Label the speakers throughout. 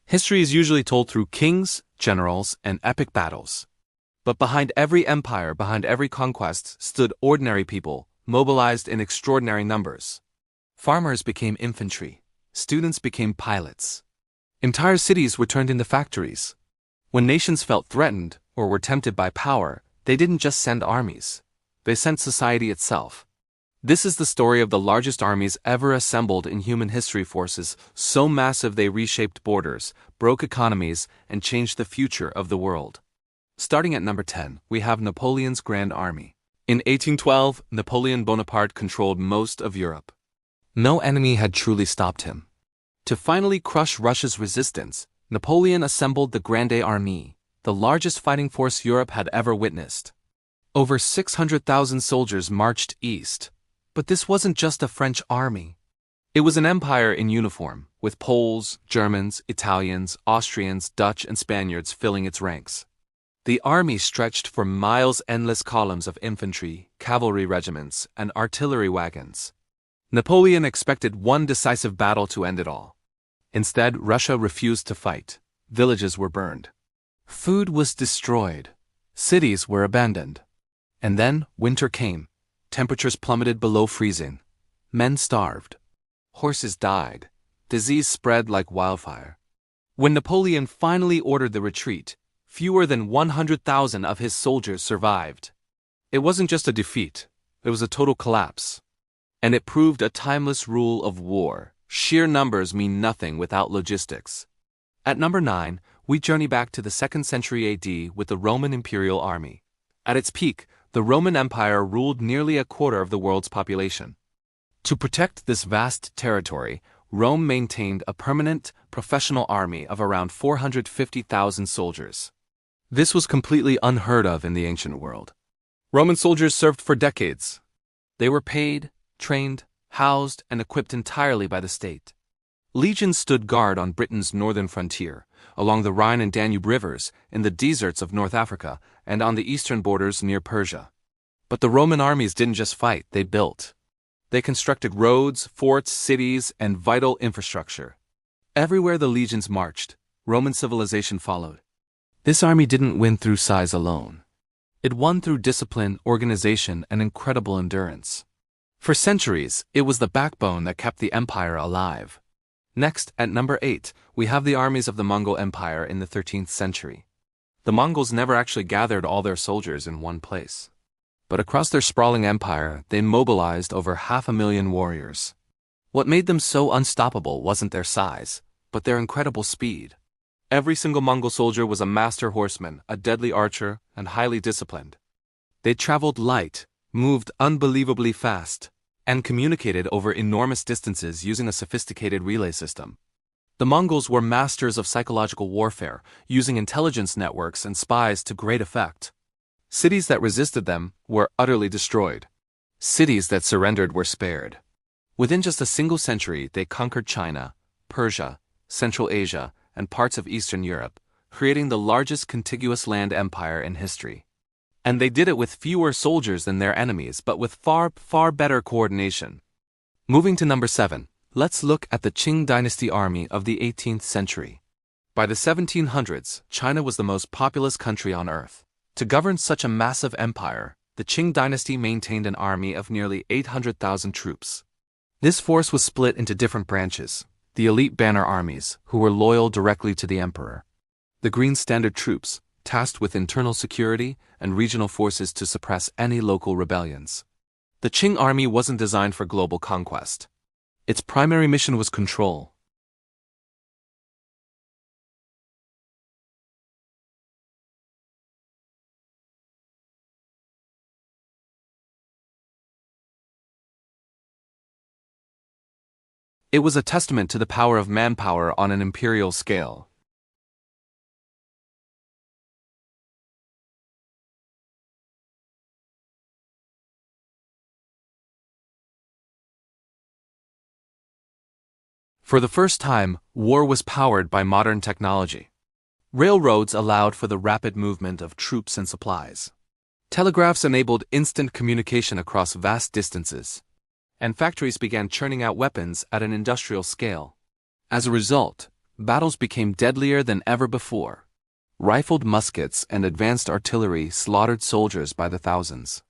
Speaker 1: History is usually told through kings, generals, and epic battles. But behind every empire, behind every conquest, stood ordinary people, mobilized in extraordinary numbers. Farmers became infantry. Students became pilots. Entire cities were turned into factories. When nations felt threatened or were tempted by power, they didn't just send armies. They sent society itself. This is the story of the largest armies ever assembled in human history, forces so massive they reshaped borders, broke economies, and changed the future of the world. Starting at number 10, we have Napoleon's Grand Army. In 1812, Napoleon Bonaparte controlled most of Europe. No enemy had truly stopped him. To finally crush Russia's resistance, Napoleon assembled the Grande Armée, the largest fighting force Europe had ever witnessed. Over 600,000 soldiers marched east. But this wasn't just a French army. It was an empire in uniform, with Poles, Germans, Italians, Austrians, Dutch, and Spaniards filling its ranks. The army stretched for miles, endless columns of infantry, cavalry regiments, and artillery wagons. Napoleon expected one decisive battle to end it all. Instead, Russia refused to fight. Villages were burned. Food was destroyed. Cities were abandoned. And then winter came. Temperatures plummeted below freezing. Men starved. Horses died. Disease spread like wildfire. When Napoleon finally ordered the retreat, fewer than 100,000 of his soldiers survived. It wasn't just a defeat, it was a total collapse. And it proved a timeless rule of war. Sheer numbers mean nothing without logistics. At number 9, we journey back to the 2nd century AD with the Roman Imperial Army. At its peak, the Roman Empire ruled nearly a quarter of the world's population. To protect this vast territory, Rome maintained a permanent, professional army of around 450,000 soldiers. This was completely unheard of in the ancient world. Roman soldiers served for decades. They were paid, trained, housed, and equipped entirely by the state. Legions stood guard on Britain's northern frontier, along the Rhine and Danube rivers, in the deserts of North Africa, and on the eastern borders near Persia. But the Roman armies didn't just fight, they built. They constructed roads, forts, cities, and vital infrastructure. Everywhere the legions marched, Roman civilization followed. This army didn't win through size alone. It won through discipline, organization, and incredible endurance. For centuries, it was the backbone that kept the empire alive. Next, at number 8, we have the armies of the Mongol Empire in the 13th century. The Mongols never actually gathered all their soldiers in one place. But across their sprawling empire, they mobilized over 500,000 warriors. What made them so unstoppable wasn't their size, but their incredible speed. Every single Mongol soldier was a master horseman, a deadly archer, and highly disciplined. They traveled light, moved unbelievably fast, and communicated over enormous distances using a sophisticated relay system. The Mongols were masters of psychological warfare, using intelligence networks and spies to great effect. Cities that resisted them were utterly destroyed. Cities that surrendered were spared. Within just a single century, they conquered China, Persia, Central Asia, and parts of Eastern Europe, creating the largest contiguous land empire in history. And they did it with fewer soldiers than their enemies, but with far, far better coordination. Moving to number 7, let's look at the Qing dynasty army of the 18th century. By the 1700s, China was the most populous country on earth. To govern such a massive empire, the Qing dynasty maintained an army of nearly 800,000 troops. This force was split into different branches: the elite banner armies, who were loyal directly to the emperor; the Green Standard troops, tasked with internal security and regional forces to suppress any local rebellions. The Qing army wasn't designed for global conquest. Its primary mission was control. It was a testament to the power of manpower on an imperial scale. For the first time, war was powered by modern technology. Railroads allowed for the rapid movement of troops and supplies. Telegraphs enabled instant communication across vast distances. And factories began churning out weapons at an industrial scale. As a result, battles became deadlier than ever before. Rifled muskets and advanced artillery slaughtered soldiers by the thousands.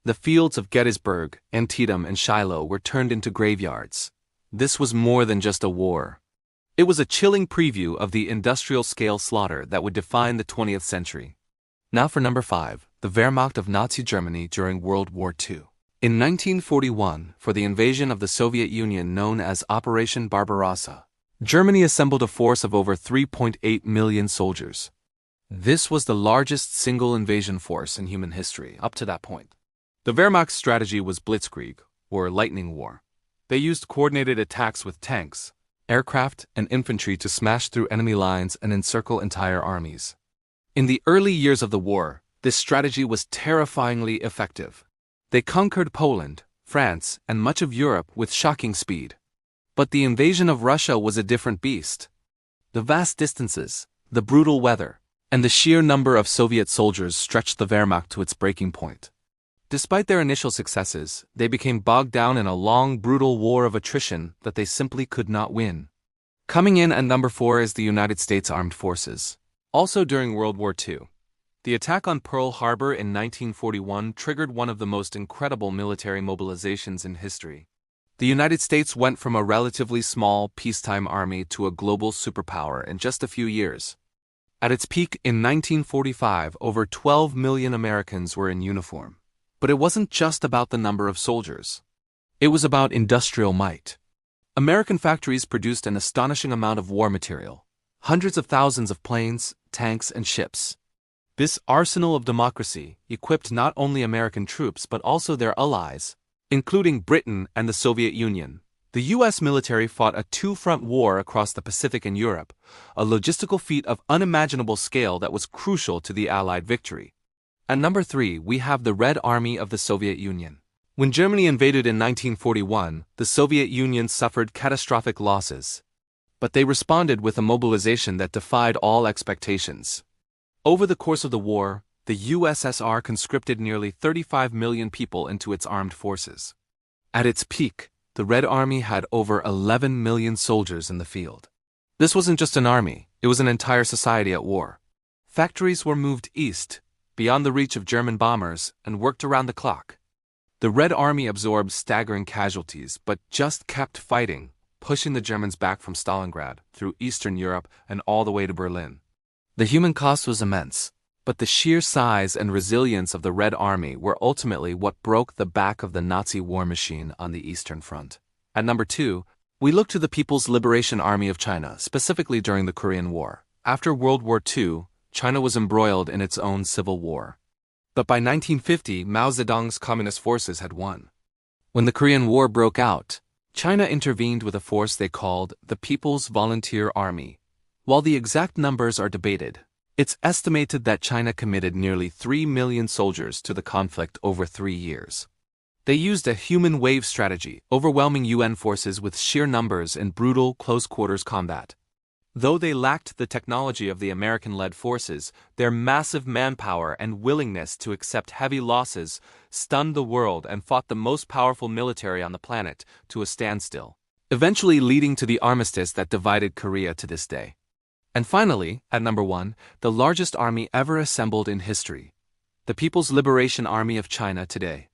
Speaker 1: The fields of Gettysburg, Antietam, and Shiloh were turned into graveyards. This was more than just a war. It was a chilling preview of the industrial-scale slaughter that would define the 20th century. Now for number 5, the Wehrmacht of Nazi Germany during World War II. In 1941, for the invasion of the Soviet Union known as Operation Barbarossa, Germany assembled a force of over 3.8 million soldiers. This was the largest single invasion force in human history up to that point. The Wehrmacht's strategy was blitzkrieg, or lightning war. They used coordinated attacks with tanks, aircraft, and infantry to smash through enemy lines and encircle entire armies. In the early years of the war, this strategy was terrifyingly effective. They conquered Poland, France, and much of Europe with shocking speed. But the invasion of Russia was a different beast. The vast distances, the brutal weather, and the sheer number of Soviet soldiers stretched the Wehrmacht to its breaking point. Despite their initial successes, they became bogged down in a long, brutal war of attrition that they simply could not win. Coming in at number 4 is the United States Armed Forces. Also during World War II, the attack on Pearl Harbor in 1941 triggered one of the most incredible military mobilizations in history. The United States went from a relatively small, peacetime army to a global superpower in just a few years. At its peak in 1945, over 12 million Americans were in uniform. But it wasn't just about the number of soldiers. It was about industrial might. American factories produced an astonishing amount of war material. Hundreds of thousands of planes, tanks, and ships. This arsenal of democracy equipped not only American troops but also their allies, including Britain and the Soviet Union. The U.S. military fought a two-front war across the Pacific and Europe, a logistical feat of unimaginable scale that was crucial to the Allied victory. At number 3, we have the Red Army of the Soviet Union. When Germany invaded in 1941, the Soviet Union suffered catastrophic losses. But they responded with a mobilization that defied all expectations. Over the course of the war, the USSR conscripted nearly 35 million people into its armed forces. At its peak, the Red Army had over 11 million soldiers in the field. This wasn't just an army, it was an entire society at war. Factories were moved east, beyond the reach of German bombers, and worked around the clock. The Red Army absorbed staggering casualties, but just kept fighting, pushing the Germans back from Stalingrad, through Eastern Europe, and all the way to Berlin. The human cost was immense, but the sheer size and resilience of the Red Army were ultimately what broke the back of the Nazi war machine on the Eastern Front. At number 2, we look to the People's Liberation Army of China, specifically during the Korean War. After World War II, China was embroiled in its own civil war. But by 1950, Mao Zedong's communist forces had won. When the Korean War broke out, China intervened with a force they called the People's Volunteer Army. While the exact numbers are debated, it's estimated that China committed nearly 3 million soldiers to the conflict over 3 years. They used a human wave strategy, overwhelming UN forces with sheer numbers in brutal, close-quarters combat. Though they lacked the technology of the American-led forces, their massive manpower and willingness to accept heavy losses stunned the world and fought the most powerful military on the planet to a standstill, eventually leading to the armistice that divided Korea to this day. And finally, at number 1, the largest army ever assembled in history, the People's Liberation Army of China today.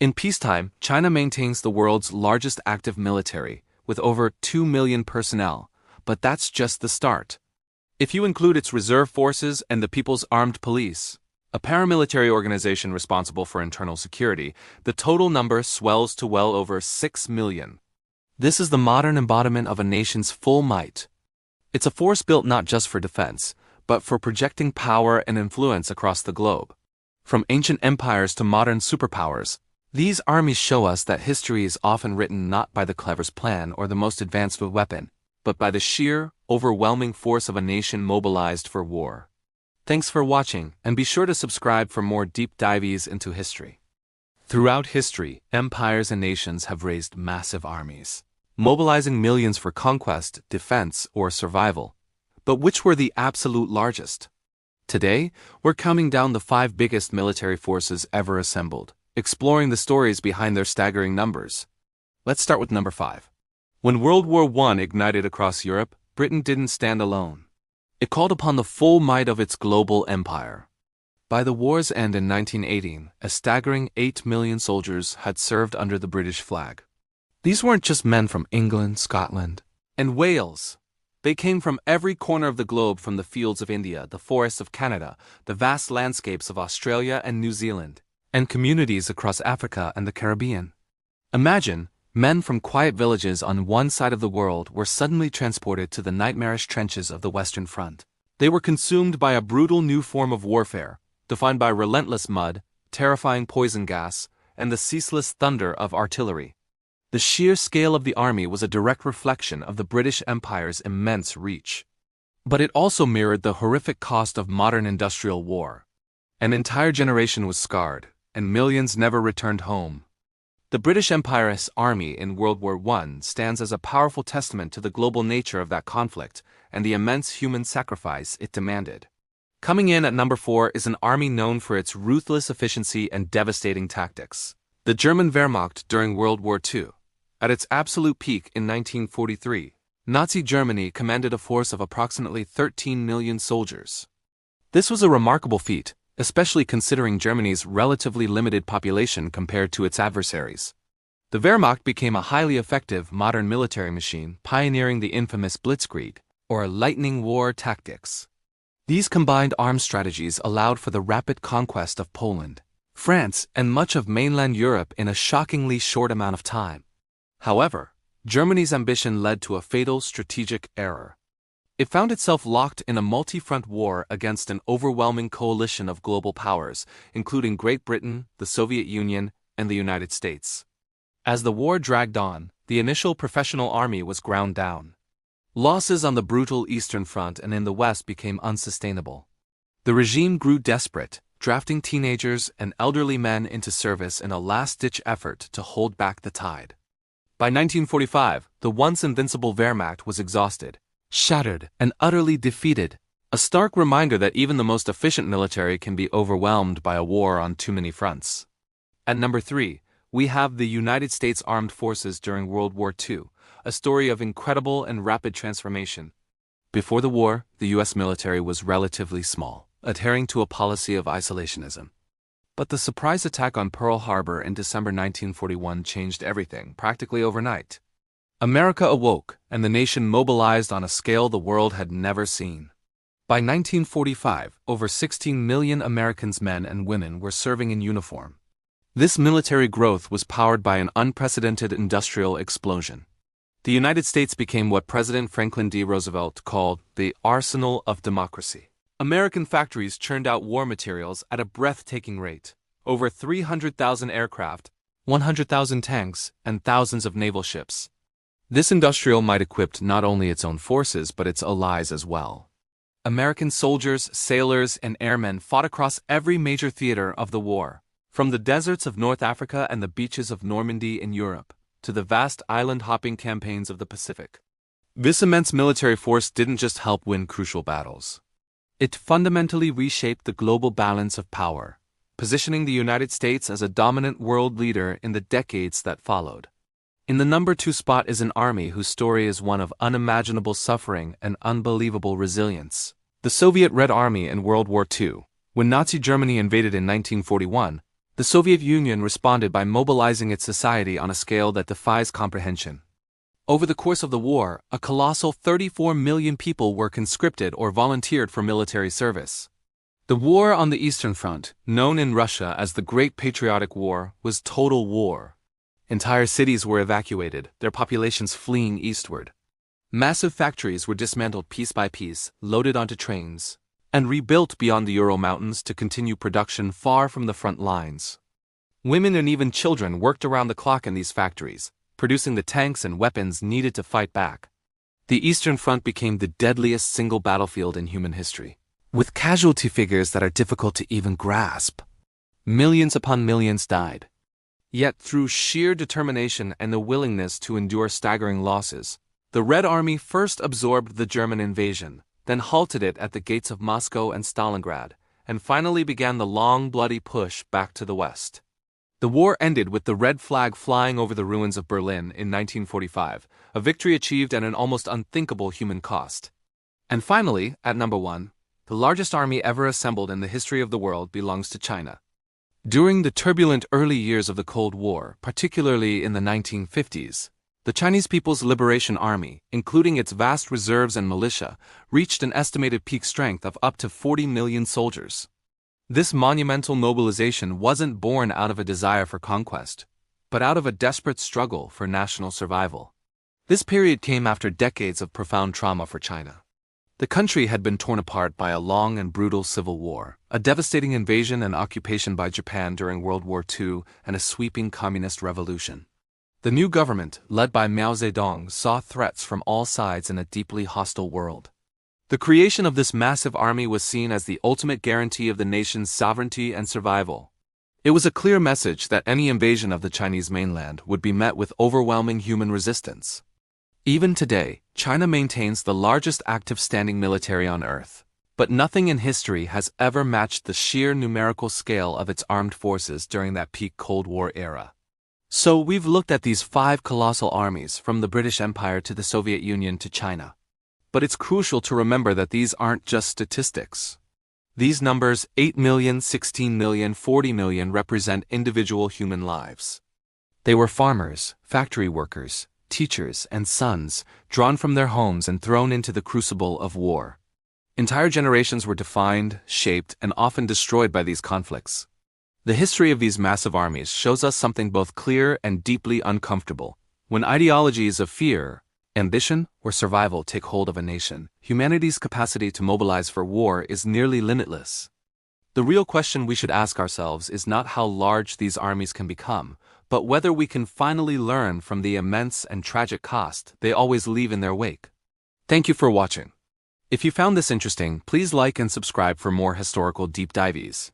Speaker 1: In peacetime, China maintains the world's largest active military, with over 2 million personnel. But that's just the start. If you include its reserve forces and the People's Armed Police, a paramilitary organization responsible for internal security, the total number swells to well over 6 million. This is the modern embodiment of a nation's full might. It's a force built not just for defense, but for projecting power and influence across the globe. From ancient empires to modern superpowers, these armies show us that history is often written not by the cleverest plan or the most advanced weapon, but by the sheer, overwhelming force of a nation mobilized for war. Thanks for watching, and be sure to subscribe for more deep dives into history. Throughout history, empires and nations have raised massive armies, mobilizing millions for conquest, defense, or survival. But which were the absolute largest? Today, we're counting down the 5 biggest military forces ever assembled, exploring the stories behind their staggering numbers. Let's start with number 5. When World War I ignited across Europe, Britain didn't stand alone. It called upon the full might of its global empire. By the war's end in 1918, a staggering 8 million soldiers had served under the British flag. These weren't just men from England, Scotland, and Wales. They came from every corner of the globe, from the fields of India, the forests of Canada, the vast landscapes of Australia and New Zealand, and communities across Africa and the Caribbean. Imagine, men from quiet villages on one side of the world were suddenly transported to the nightmarish trenches of the Western Front. They were consumed by a brutal new form of warfare, defined by relentless mud, terrifying poison gas, and the ceaseless thunder of artillery. The sheer scale of the army was a direct reflection of the British Empire's immense reach. But it also mirrored the horrific cost of modern industrial war. An entire generation was scarred, and millions never returned home. The British Empire's army in World War I stands as a powerful testament to the global nature of that conflict and the immense human sacrifice it demanded. Coming in at number 4 is an army known for its ruthless efficiency and devastating tactics. The German Wehrmacht during World War II. At its absolute peak in 1943, Nazi Germany commanded a force of approximately 13 million soldiers. This was a remarkable feat, especially considering Germany's relatively limited population compared to its adversaries. The Wehrmacht became a highly effective modern military machine, pioneering the infamous Blitzkrieg, or lightning war tactics. These combined arms strategies allowed for the rapid conquest of Poland, France, and much of mainland Europe in a shockingly short amount of time. However, Germany's ambition led to a fatal strategic error. It found itself locked in a multi-front war against an overwhelming coalition of global powers, including Great Britain, the Soviet Union, and the United States. As the war dragged on, the initial professional army was ground down. Losses on the brutal Eastern Front and in the West became unsustainable. The regime grew desperate, drafting teenagers and elderly men into service in a last-ditch effort to hold back the tide. By 1945, the once invincible Wehrmacht was exhausted, shattered, and utterly defeated, a stark reminder that even the most efficient military can be overwhelmed by a war on too many fronts. At number 3, we have the United States Armed Forces during World War II, a story of incredible and rapid transformation. Before the war, the U.S. military was relatively small, adhering to a policy of isolationism. But the surprise attack on Pearl Harbor in December 1941 changed everything, practically overnight. America awoke, and the nation mobilized on a scale the world had never seen. By 1945, over 16 million Americans, men and women, were serving in uniform. This military growth was powered by an unprecedented industrial explosion. The United States became what President Franklin D. Roosevelt called the arsenal of democracy. American factories churned out war materials at a breathtaking rate. Over 300,000 aircraft, 100,000 tanks, and thousands of naval ships. This industrial might equipped not only its own forces but its allies as well. American soldiers, sailors, and airmen fought across every major theater of the war, from the deserts of North Africa and the beaches of Normandy in Europe, to the vast island-hopping campaigns of the Pacific. This immense military force didn't just help win crucial battles. It fundamentally reshaped the global balance of power, positioning the United States as a dominant world leader in the decades that followed. In the number 2 spot is an army whose story is one of unimaginable suffering and unbelievable resilience. The Soviet Red Army in World War II. When Nazi Germany invaded in 1941, the Soviet Union responded by mobilizing its society on a scale that defies comprehension. Over the course of the war, a colossal 34 million people were conscripted or volunteered for military service. The war on the Eastern Front, known in Russia as the Great Patriotic War, was total war. Entire cities were evacuated, their populations fleeing eastward. Massive factories were dismantled piece by piece, loaded onto trains, and rebuilt beyond the Ural Mountains to continue production far from the front lines. Women and even children worked around the clock in these factories, producing the tanks and weapons needed to fight back. The Eastern Front became the deadliest single battlefield in human history, with casualty figures that are difficult to even grasp. Millions upon millions died. Yet through sheer determination and the willingness to endure staggering losses, the Red Army first absorbed the German invasion, then halted it at the gates of Moscow and Stalingrad, and finally began the long, bloody push back to the west. The war ended with the red flag flying over the ruins of Berlin in 1945, a victory achieved at an almost unthinkable human cost. And finally, at number 1, the largest army ever assembled in the history of the world belongs to China. During the turbulent early years of the Cold War, particularly in the 1950s, the Chinese People's Liberation Army, including its vast reserves and militia, reached an estimated peak strength of up to 40 million soldiers. This monumental mobilization wasn't born out of a desire for conquest, but out of a desperate struggle for national survival. This period came after decades of profound trauma for China. The country had been torn apart by a long and brutal civil war, a devastating invasion and occupation by Japan during World War II, and a sweeping communist revolution. The new government, led by Mao Zedong, saw threats from all sides in a deeply hostile world. The creation of this massive army was seen as the ultimate guarantee of the nation's sovereignty and survival. It was a clear message that any invasion of the Chinese mainland would be met with overwhelming human resistance. Even today, China maintains the largest active standing military on Earth, but nothing in history has ever matched the sheer numerical scale of its armed forces during that peak Cold War era. So we've looked at these 5 colossal armies from the British Empire to the Soviet Union to China. But it's crucial to remember that these aren't just statistics. These numbers, 8 million, 16 million, 40 million, represent individual human lives. They were farmers, factory workers, teachers, and sons, drawn from their homes and thrown into the crucible of war. Entire generations were defined, shaped, and often destroyed by these conflicts. The history of these massive armies shows us something both clear and deeply uncomfortable. When ideologies of fear, ambition, or survival take hold of a nation, humanity's capacity to mobilize for war is nearly limitless. The real question we should ask ourselves is not how large these armies can become, but whether we can finally learn from the immense and tragic cost they always leave in their wake. Thank you for watching. If you found this interesting, please like and subscribe for more historical deep dives.